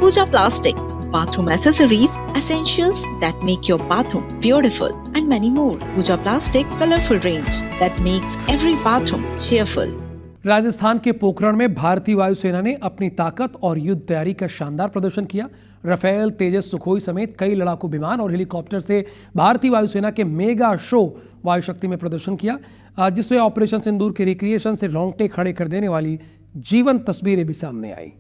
Pooja Plastic, bathroom accessories, essentials that make your bathroom beautiful, and many more. Pooja Plastic colorful range that makes every bathroom cheerful. Rajasthan के पोखरण में भारतीय वायुसेना ने अपनी ताकत और युद्ध तैयारी का शानदार प्रदर्शन किया। राफेल, तेजस, सुखोई समेत कई लड़ाकू विमान और हेलीकॉप्टर से भारतीय वायुसेना के मेगा शो वायु शक्ति में प्रदर्शन किया, जिसमें ऑपरेशन सिंदूर के रिक्रिएशन से रोंगटे खड़े कर देने वाली जीवंत तस्वीरें भी सामने आई।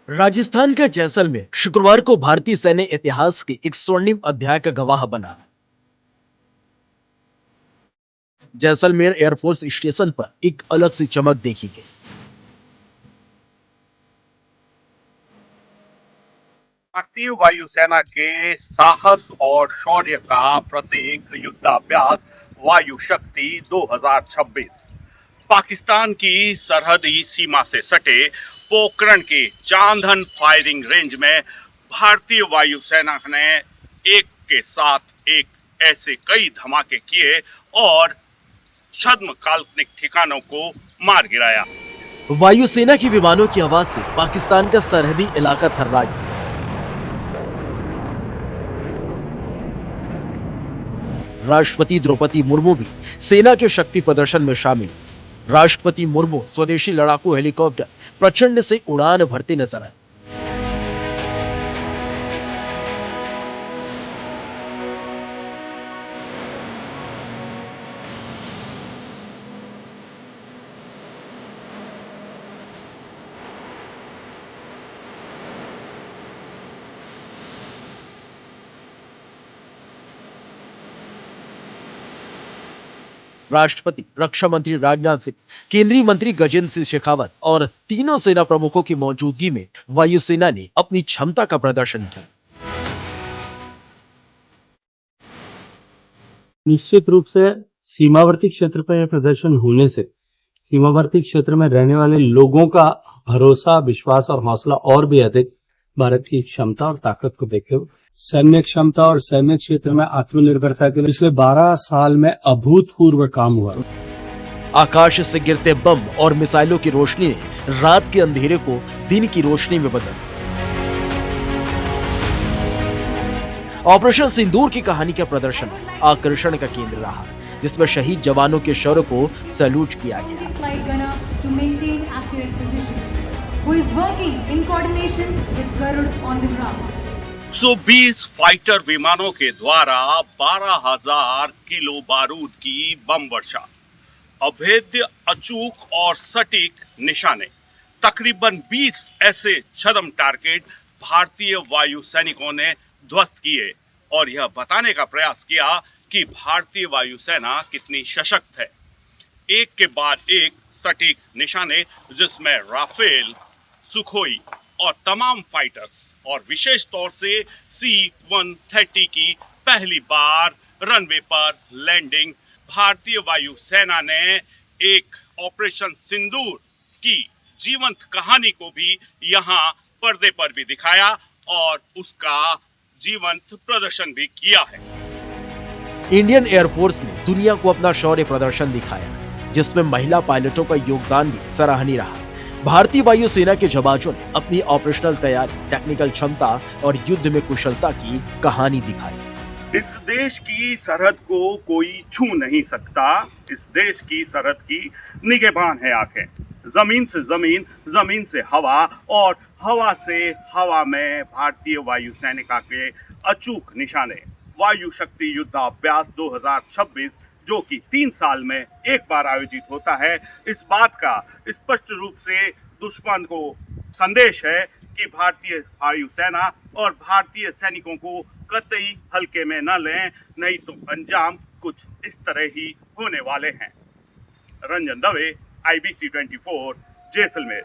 राजस्थान का जैसलमेर शुक्रवार को भारतीय सैन्य इतिहास के एक स्वर्णिम अध्याय का गवाह बना। जैसलमेर एयरफोर्स स्टेशन पर एक अलग सी चमक देखी गई। भारतीय वायुसेना के साहस और शौर्य का प्रतीक युद्धाभ्यास वायु शक्ति 2026 पाकिस्तान की सरहदी सीमा से सटे पोखरण के चांदन फायरिंग रेंज में भारतीय वायुसेना ने एक के साथ एक ऐसे कई धमाके किए और छद्म काल्पनिक ठिकानों को मार गिराया। वायुसेना की विमानों की आवाज से पाकिस्तान का सरहदी इलाका थर्रा गया। राष्ट्रपति द्रौपदी मुर्मू भी सेना के शक्ति प्रदर्शन में शामिल। राष्ट्रपति मुर्मू स्वदेशी लड़ाकू हेलीकॉप्टर प्रचंड से उड़ान भरते नजर आए। राष्ट्रपति, रक्षा मंत्री राजनाथ सिंह, केंद्रीय मंत्री गजेंद्र सिंह शेखावत और तीनों सेना प्रमुखों की मौजूदगी में वायुसेना ने अपनी क्षमता का प्रदर्शन किया। निश्चित रूप से सीमावर्ती क्षेत्र पर यह प्रदर्शन होने से सीमावर्ती क्षेत्र में रहने वाले लोगों का भरोसा, विश्वास और हौसला और भी अधिक भारत की क्षमता और ताकत को देखते हुए सैन्य क्षमता और सैन्य क्षेत्र में आत्मनिर्भरता के लिए पिछले 12 साल में अभूतपूर्व काम हुआ। आकाश से गिरते बम और मिसाइलों की रोशनी ने रात के अंधेरे को दिन की रोशनी में बदल दिया। ऑपरेशन सिंदूर की कहानी का प्रदर्शन आकर्षण का केंद्र रहा, जिसमें शहीद जवानों के शौर्य को सैल्यूट किया गया। 120 फाइटर विमानों के द्वारा 12,000 किलो बारूद की बम वर्षा, अभेद्य, अचूक और सटीक निशाने, तकरीबन 20 ऐसे छद्म टारगेट भारतीय वायु सैनिकों ने ध्वस्त किए और यह बताने का प्रयास किया कि भारतीय वायुसेना कितनी सशक्त है। एक के बाद एक सटीक निशाने, जिसमें राफेल, सुखोई और तमाम फाइटर्स और विशेष तौर से C-130 की पहली बार रनवे पर लैंडिंग। भारतीय वायुसेना ने एक ऑपरेशन सिंदूर की जीवंत कहानी को भी यहाँ पर्दे पर भी दिखाया और उसका जीवंत प्रदर्शन भी किया है। इंडियन एयरफोर्स ने दुनिया को अपना शौर्य प्रदर्शन दिखाया, जिसमें महिला पायलटों का योगदान भी सराहनीय रहा। भारतीय वायुसेना के जवानों ने अपनी ऑपरेशनल तैयारी, टेक्निकल क्षमता और युद्ध में कुशलता की कहानी दिखाई। इस देश की सरहद को कोई छू नहीं सकता। इस देश की सरहद की निगहबान है आंखें। जमीन से जमीन, जमीन से हवा और हवा से हवा में भारतीय वायुसेना के अचूक निशाने। वायु शक्ति युद्धाभ्यास 2026, जो कि 3 साल में एक बार आयोजित होता है, इस बात का स्पष्ट रूप से दुश्मन को संदेश है कि भारतीय वायुसेना और भारतीय सैनिकों को कतई हल्के में न लें, नहीं तो अंजाम कुछ इस तरह ही होने वाले हैं। रंजन दवे, IBC 24, जैसलमेर।